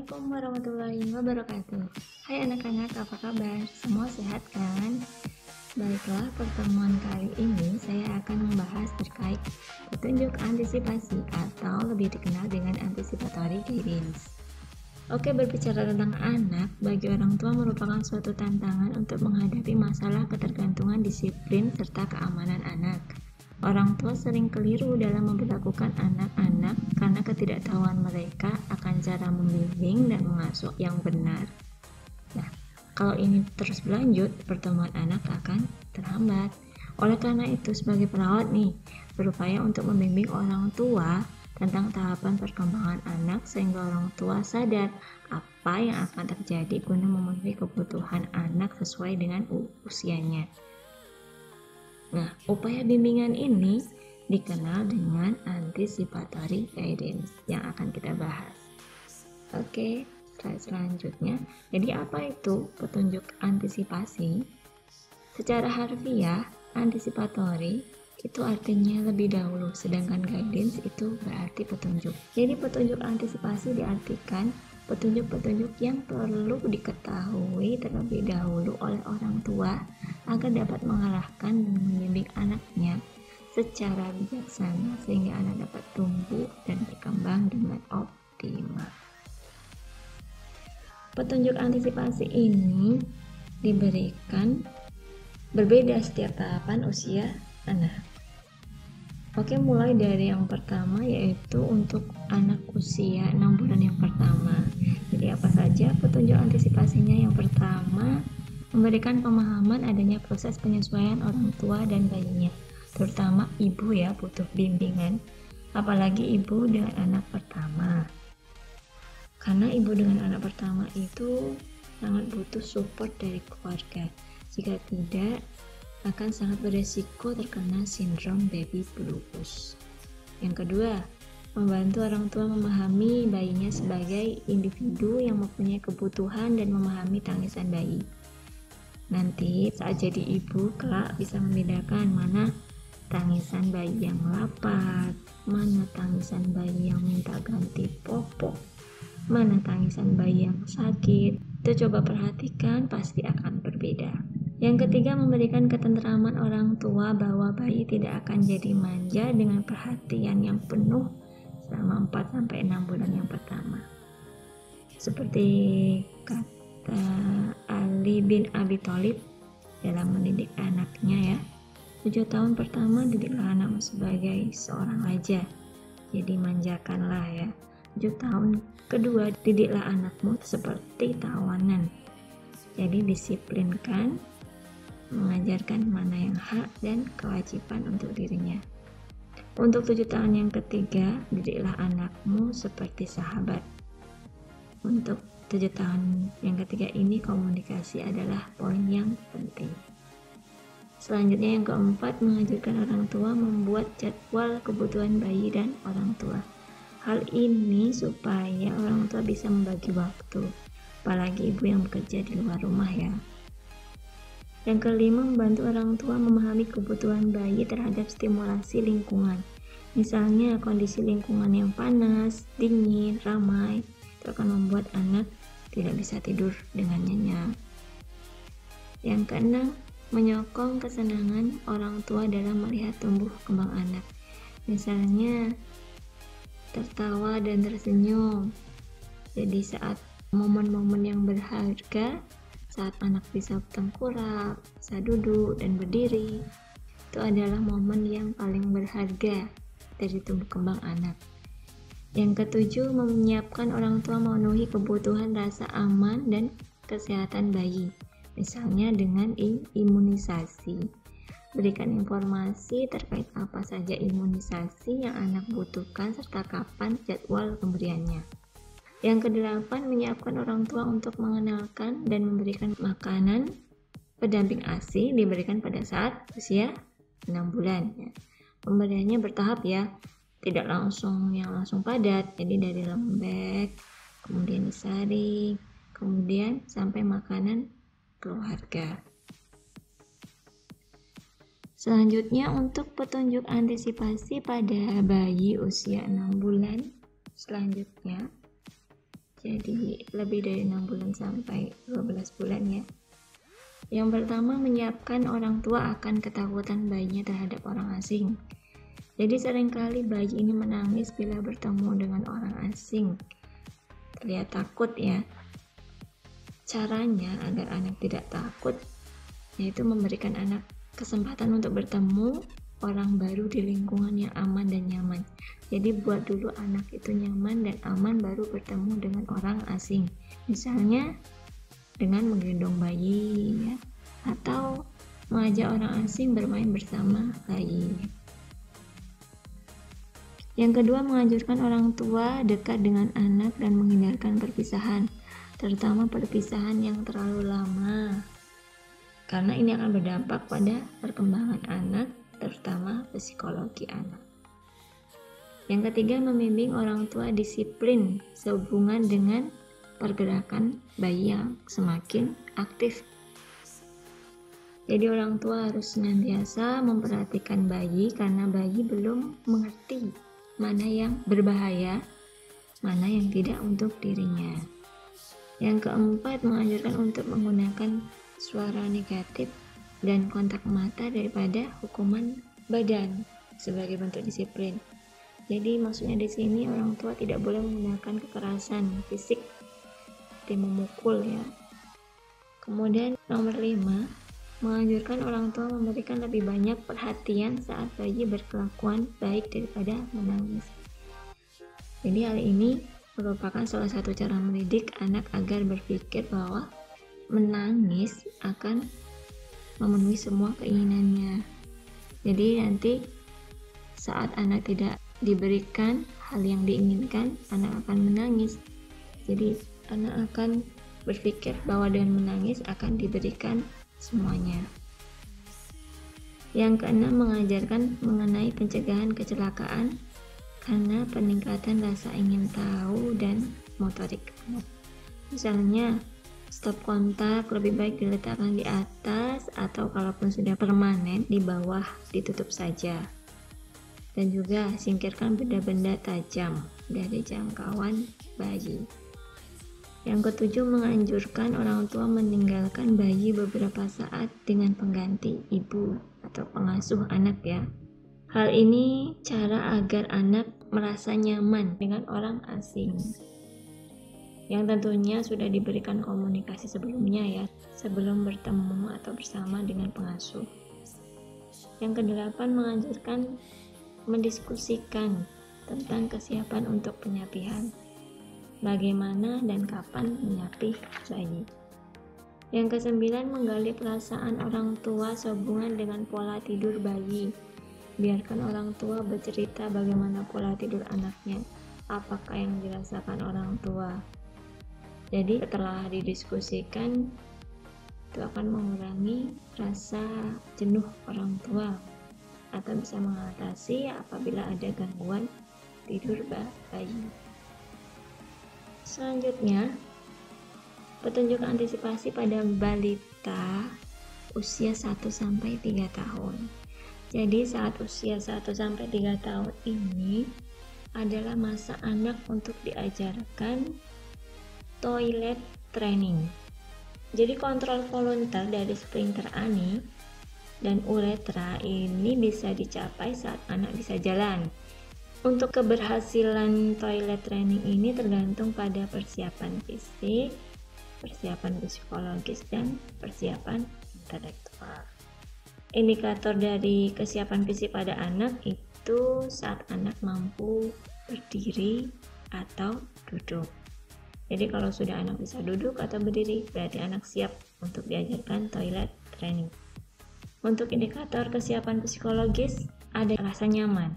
Assalamualaikum warahmatullahi wabarakatuh. Hai anak-anak, apa kabar? Semua sehat kan? Baiklah, pertemuan kali ini saya akan membahas terkait petunjuk antisipasi atau lebih dikenal dengan anticipatory guidance. Oke, berbicara tentang anak, bagi orang tua merupakan suatu tantangan untuk menghadapi masalah ketergantungan disiplin serta keamanan anak. Orang tua sering keliru dalam memperlakukan anak-anak karena ketidaktahuan mereka akan cara membimbing dan mengasuh yang benar. Nah, kalau ini terus berlanjut, pertumbuhan anak akan terhambat. Oleh karena itu, sebagai perawat nih, berupaya untuk membimbing orang tua tentang tahapan perkembangan anak sehingga orang tua sadar apa yang akan terjadi guna memenuhi kebutuhan anak sesuai dengan usianya. Nah, upaya bimbingan ini dikenal dengan anticipatory guidance yang akan kita bahas. Oke, slide selanjutnya. Jadi apa itu petunjuk antisipasi? Secara harfiah, anticipatory itu artinya lebih dahulu, sedangkan guidance itu berarti petunjuk. Jadi petunjuk antisipasi diartikan petunjuk-petunjuk yang perlu diketahui terlebih dahulu oleh orang tua agar dapat mengarahkan dan membimbing anaknya secara bijaksana sehingga anak dapat tumbuh dan berkembang dengan optimal. Petunjuk antisipasi ini diberikan berbeda setiap tahapan usia anak. Oke, mulai dari yang pertama yaitu untuk anak usia 6 bulan yang pertama. Jadi apa saja petunjuk antisipasinya? Yang pertama, memberikan pemahaman adanya proses penyesuaian orang tua dan bayinya. Terutama ibu ya butuh bimbingan, apalagi ibu dengan anak pertama. Karena ibu dengan anak pertama itu sangat butuh support dari keluarga. Jika tidak, akan sangat beresiko terkena sindrom baby blues. Yang kedua, membantu orang tua memahami bayinya sebagai individu yang mempunyai kebutuhan dan memahami tangisan bayi. Nanti saat jadi ibu kelak bisa membedakan mana tangisan bayi yang lapar, mana tangisan bayi yang minta ganti popok, mana tangisan bayi yang sakit. Itu coba perhatikan, pasti akan berbeda. Yang ketiga, memberikan ketentraman orang tua bahwa bayi tidak akan jadi manja dengan perhatian yang penuh selama 4-6 bulan yang pertama. Seperti kata Ali bin Abi Thalib dalam mendidik anaknya ya, 7 tahun pertama didiklah anakmu sebagai seorang raja, jadi manjakanlah ya. 7 tahun kedua didiklah anakmu seperti tawanan, jadi disiplinkan, mengajarkan mana yang hak dan kewajiban untuk dirinya. Untuk 7 tahun yang ketiga, didiklah anakmu seperti sahabat. Untuk 7 tahun yang ketiga ini, komunikasi adalah poin yang penting. Selanjutnya yang keempat, mengajarkan orang tua membuat jadwal kebutuhan bayi dan orang tua. Hal ini supaya orang tua bisa membagi waktu, apalagi ibu yang bekerja di luar rumah ya. Yang kelima, membantu orang tua memahami kebutuhan bayi terhadap stimulasi lingkungan. Misalnya kondisi lingkungan yang panas, dingin, ramai, itu akan membuat anak tidak bisa tidur dengan nyenyak. Yang keenam, menyokong kesenangan orang tua dalam melihat tumbuh kembang anak. Misalnya tertawa dan tersenyum. Jadi saat momen-momen yang berharga, saat anak bisa tengkurap, bisa duduk dan berdiri, itu adalah momen yang paling berharga dari tumbuh kembang anak. Yang ketujuh, menyiapkan orang tua memenuhi kebutuhan rasa aman dan kesehatan bayi, misalnya dengan imunisasi. Berikan informasi terkait apa saja imunisasi yang anak butuhkan serta kapan jadwal pemberiannya. Yang kedelapan, menyiapkan orang tua untuk mengenalkan dan memberikan makanan pendamping ASI diberikan pada saat usia 6 bulan. Pemberiannya bertahap ya, tidak langsung padat, jadi dari lembek, kemudian disaring, kemudian sampai makanan keluarga. Selanjutnya untuk petunjuk antisipasi pada bayi usia 6 bulan selanjutnya. jadi lebih dari 6 bulan sampai 12 bulan ya. Yang pertama, menyiapkan orang tua akan ketakutan bayinya terhadap orang asing. Jadi seringkali bayi ini menangis bila bertemu dengan orang asing. Terlihat takut ya. Caranya agar anak tidak takut yaitu memberikan anak kesempatan untuk bertemu orang baru di lingkungan yang aman dan nyaman. Jadi buat dulu anak itu nyaman dan aman baru bertemu dengan orang asing. Misalnya dengan menggendong bayi ya, atau mengajak orang asing bermain bersama bayi. Yang kedua, menganjurkan orang tua dekat dengan anak dan menghindarkan perpisahan, terutama perpisahan yang terlalu lama. Karena ini akan berdampak pada perkembangan anak, terutama psikologi anak. Yang ketiga, membimbing orang tua disiplin sehubungan dengan pergerakan bayi yang semakin aktif. Jadi orang tua harus senantiasa memperhatikan bayi karena bayi belum mengerti mana yang berbahaya, mana yang tidak untuk dirinya. Yang keempat, menganjurkan untuk menggunakan suara negatif dan kontak mata daripada hukuman badan sebagai bentuk disiplin. Jadi maksudnya di sini orang tua tidak boleh menggunakan kekerasan fisik seperti memukul ya. Kemudian nomor 5, menganjurkan orang tua memberikan lebih banyak perhatian saat bayi berkelakuan baik daripada menangis. Jadi hal ini merupakan salah satu cara mendidik anak agar berpikir bahwa menangis akan memenuhi semua keinginannya. Jadi nanti saat anak tidak diberikan hal yang diinginkan, anak akan menangis. Jadi anak akan berpikir bahwa dengan menangis akan diberikan semuanya. Yang keenam, mengajarkan mengenai pencegahan kecelakaan karena peningkatan rasa ingin tahu dan motorik anak. Misalnya, stop kontak lebih baik diletakkan di atas atau kalaupun sudah permanen di bawah ditutup saja. Dan juga singkirkan benda-benda tajam dari jangkauan bayi. Yang ketujuh, menganjurkan orang tua meninggalkan bayi beberapa saat dengan pengganti ibu atau pengasuh anak ya. Hal ini cara agar anak merasa nyaman dengan orang asing. Yang tentunya sudah diberikan komunikasi sebelumnya ya, sebelum bertemu atau bersama dengan pengasuh. Yang kedelapan, menganjurkan mendiskusikan tentang kesiapan untuk penyapihan. Bagaimana dan kapan menyapih bayi. Yang kesembilan, menggali perasaan orang tua sehubungan dengan pola tidur bayi. Biarkan orang tua bercerita bagaimana pola tidur anaknya, apakah yang dirasakan orang tua. Jadi setelah didiskusikan, itu akan mengurangi rasa jenuh orang tua atau bisa mengatasi apabila ada gangguan tidur bayi. Selanjutnya, petunjuk antisipasi pada balita usia 1-3 tahun. Jadi saat usia 1-3 tahun ini adalah masa anak untuk diajarkan toilet training. Jadi kontrol voluntar dari sphincter ani dan uretra ini bisa dicapai saat anak bisa jalan. Untuk keberhasilan toilet training ini tergantung pada persiapan fisik, persiapan psikologis, dan persiapan intelektual. Indikator dari kesiapan fisik pada anak itu saat anak mampu berdiri atau duduk. Jadi kalau sudah anak bisa duduk atau berdiri, berarti anak siap untuk diajarkan toilet training. Untuk indikator kesiapan psikologis, ada rasa nyaman,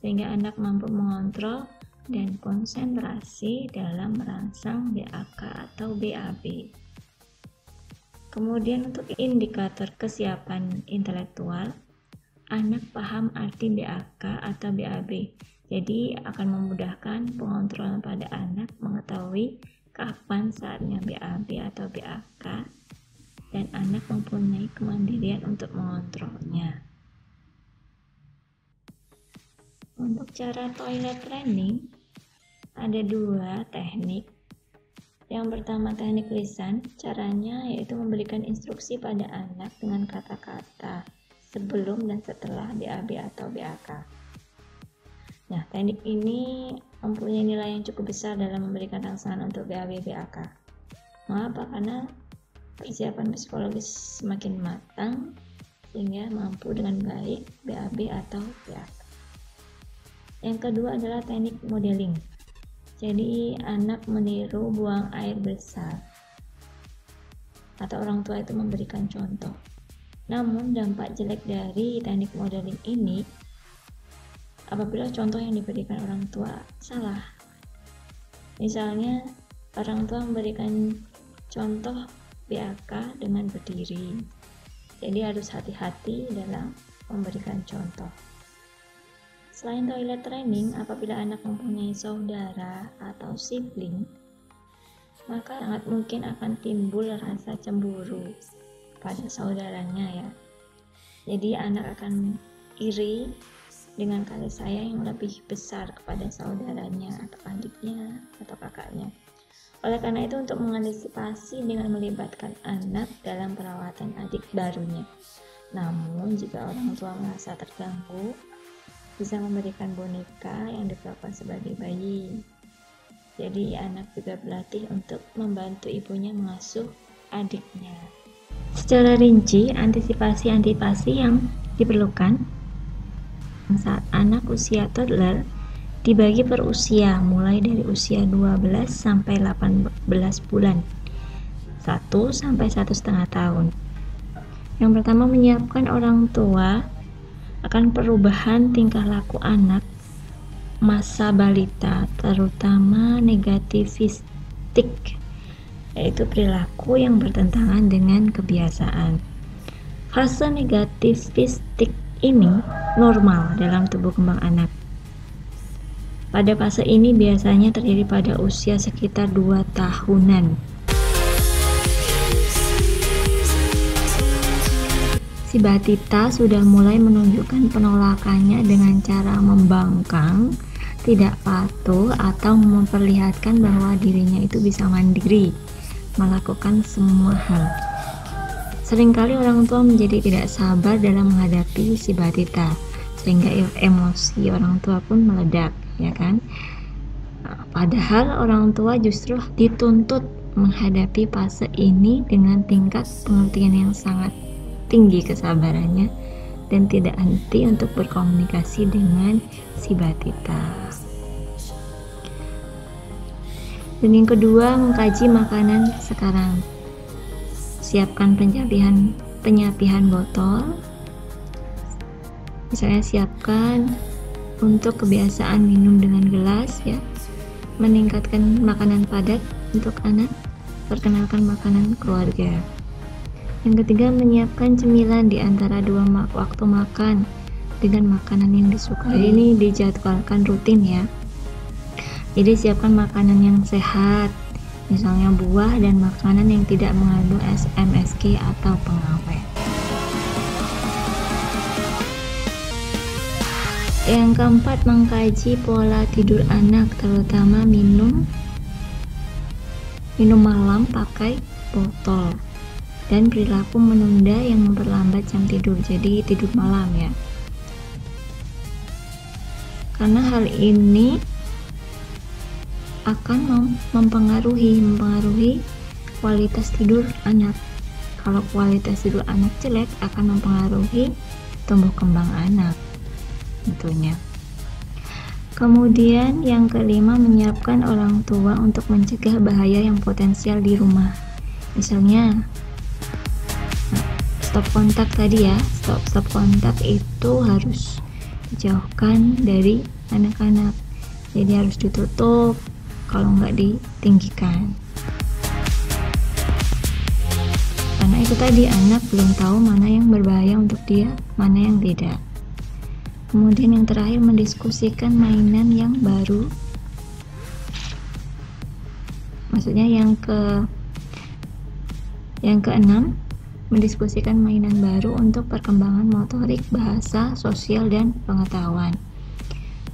sehingga anak mampu mengontrol dan konsentrasi dalam merangsang BAK atau BAB. Kemudian untuk indikator kesiapan intelektual, anak paham arti BAK atau BAB. Jadi akan memudahkan pengontrolan pada anak mengetahui kapan saatnya BAB atau BAK, dan anak mempunyai kemandirian untuk mengontrolnya. Untuk cara toilet training, ada 2 teknik Yang pertama, teknik lisan. Caranya yaitu memberikan instruksi pada anak dengan kata-kata sebelum dan setelah BAB atau BAK. Nah, teknik ini mempunyai nilai yang cukup besar dalam memberikan rangsangan untuk BAB BAK. Mengapa? Karena persiapan psikologis semakin matang sehingga mampu dengan baik BAB atau BAK. Yang kedua adalah teknik modeling. Jadi anak meniru buang air besar atau orang tua itu memberikan contoh. Namun dampak jelek dari teknik modeling ini apabila contoh yang diberikan orang tua salah. Misalnya orang tua memberikan contoh BAK dengan berdiri. Jadi harus hati-hati dalam memberikan contoh. Selain toilet training, apabila anak mempunyai saudara atau sibling, maka sangat mungkin akan timbul rasa cemburu pada saudaranya ya. Jadi anak akan iri dengan kasih sayang yang lebih besar kepada saudaranya atau adiknya atau kakaknya. Oleh karena itu, untuk mengantisipasi dengan melibatkan anak dalam perawatan adik barunya. Namun jika orang tua merasa terganggu, bisa memberikan boneka yang diperlakukan sebagai bayi. Jadi anak juga berlatih untuk membantu ibunya mengasuh adiknya. Secara rinci, antisipasi yang diperlukan saat anak usia toddler dibagi per usia, mulai dari usia 12 sampai 18 bulan, 1 sampai 1,5 tahun. Yang pertama, menyiapkan orang tua akan perubahan tingkah laku anak masa balita, terutama negativistik, yaitu perilaku yang bertentangan dengan kebiasaan. Fase negativistik ini normal dalam tubuh kembang anak. Pada fase ini biasanya terjadi pada usia sekitar 2 tahunan. Si batita sudah mulai menunjukkan penolakannya dengan cara membangkang, tidak patuh, atau memperlihatkan bahwa dirinya itu bisa mandiri, melakukan semua hal. Seringkali orang tua menjadi tidak sabar dalam menghadapi si batita, sehingga emosi orang tua pun meledak, ya kan? Padahal orang tua justru dituntut menghadapi fase ini dengan tingkat pengertian yang sangat tinggi kesabarannya dan tidak henti untuk berkomunikasi dengan si batita. Dan yang kedua, mengkaji makanan sekarang. Siapkan penyapian botol. Misalnya siapkan untuk kebiasaan minum dengan gelas ya. Meningkatkan makanan padat untuk anak. Perkenalkan makanan keluarga. Yang ketiga, menyiapkan cemilan di antara 2 waktu makan dengan makanan yang disukai. Ini dijadwalkan rutin ya. Jadi siapkan makanan yang sehat, misalnya buah dan makanan yang tidak mengandung MSG atau pengawet. Yang keempat, mengkaji pola tidur anak, terutama minum malam pakai botol. Dan perilaku menunda yang memperlambat jam tidur, jadi tidur malam ya. Karena hal ini akan mempengaruhi kualitas tidur anak. Kalau kualitas tidur anak jelek, akan mempengaruhi tumbuh kembang anak tentunya. Kemudian yang kelima, menyiapkan orang tua untuk mencegah bahaya yang potensial di rumah. Misalnya stop kontak tadi ya, stop kontak itu harus dijauhkan dari anak-anak, jadi harus ditutup, kalau nggak ditinggikan, karena itu tadi anak belum tahu mana yang berbahaya untuk dia, mana yang tidak. Kemudian yang terakhir, mendiskusikan mainan yang baru, maksudnya yang keenam, mendiskusikan mainan baru untuk perkembangan motorik, bahasa, sosial, dan pengetahuan.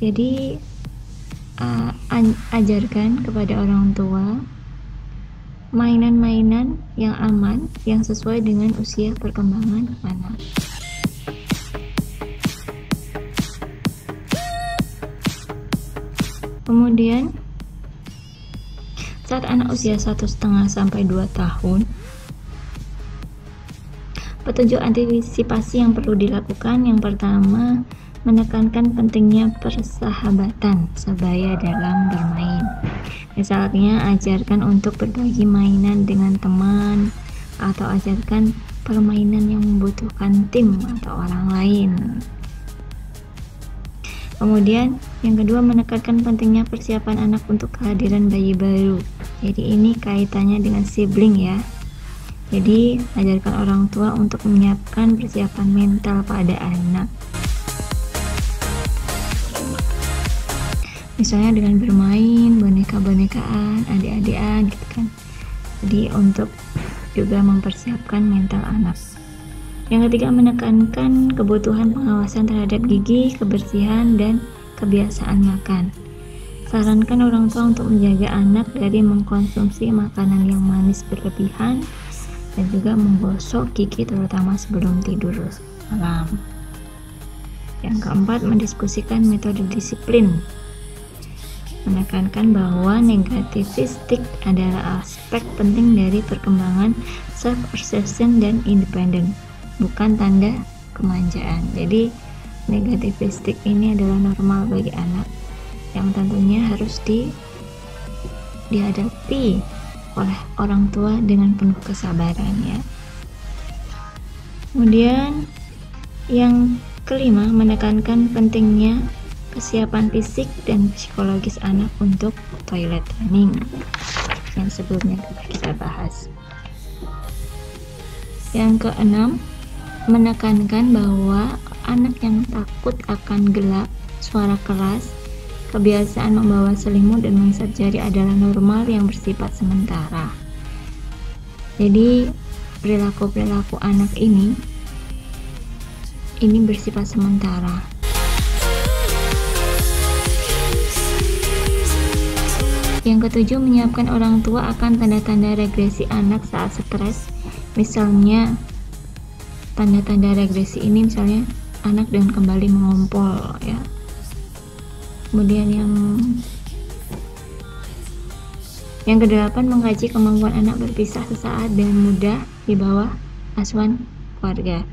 Jadi ajarkan kepada orang tua mainan-mainan yang aman yang sesuai dengan usia perkembangan anak. Kemudian saat anak usia 1,5 sampai 2 tahun, petunjuk antisipasi yang perlu dilakukan yang pertama, menekankan pentingnya persahabatan sebaya dalam bermain. Misalnya, ajarkan untuk berbagi mainan dengan teman, atau ajarkan permainan yang membutuhkan tim atau orang lain. Kemudian, yang kedua, menekankan pentingnya persiapan anak untuk kehadiran bayi baru. Jadi ini kaitannya dengan sibling ya. Jadi, ajarkan orang tua untuk menyiapkan persiapan mental pada anak. Misalnya dengan bermain boneka-bonekaan, adik-adikan gitu kan. Jadi untuk juga mempersiapkan mental anak. Yang ketiga, menekankan kebutuhan pengawasan terhadap gigi, kebersihan, dan kebiasaan makan. Sarankan orang tua untuk menjaga anak dari mengkonsumsi makanan yang manis berlebihan dan juga menggosok gigi terutama sebelum tidur malam. Yang keempat, mendiskusikan metode disiplin. Menekankan bahwa negativistik adalah aspek penting dari perkembangan self-assertion dan independent, bukan tanda kemanjaan. Jadi negativistik ini adalah normal bagi anak yang tentunya harus dihadapi oleh orang tua dengan penuh kesabaran ya. Kemudian yang kelima, menekankan pentingnya kesiapan fisik dan psikologis anak untuk toilet training yang sebelumnya kita bahas. Yang keenam, menekankan bahwa anak yang takut akan gelap, suara keras, kebiasaan membawa selimut dan mengisap jari adalah normal yang bersifat sementara. Jadi perilaku-perilaku anak ini bersifat sementara. Yang ketujuh, menyiapkan orang tua akan tanda-tanda regresi anak saat stres. Misalnya tanda-tanda regresi ini misalnya anak dengan kembali mengompol ya. Kemudian yang kedelapan, mengkaji kemampuan anak berpisah sesaat dengan mudah di bawah asuhan keluarga.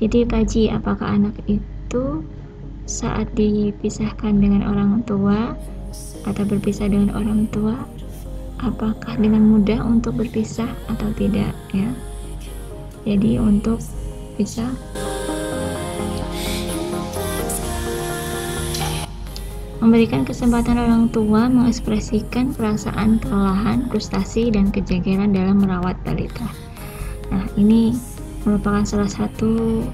Jadi kaji apakah anak itu saat dipisahkan dengan orang tua atau berpisah dengan orang tua, apakah dengan mudah untuk berpisah atau tidak ya. Jadi untuk bisa memberikan kesempatan orang tua mengekspresikan perasaan kelelahan, frustasi, dan kejengkelan dalam merawat balita. Nah, ini merupakan salah satu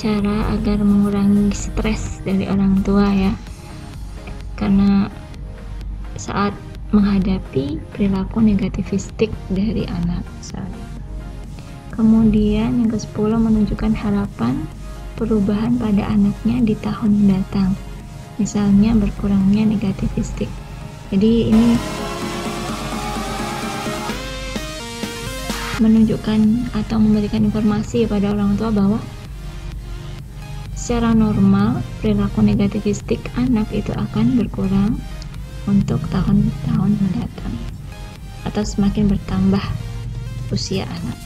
cara agar mengurangi stres dari orang tua ya, karena saat menghadapi perilaku negativistik dari anak misalnya. Kemudian yang ke-10, menunjukkan harapan perubahan pada anaknya di tahun mendatang, misalnya berkurangnya negativistik. Jadi ini menunjukkan atau memberikan informasi pada orang tua bahwa secara normal perilaku negativistik anak itu akan berkurang untuk tahun-tahun mendatang atau semakin bertambah usia anak.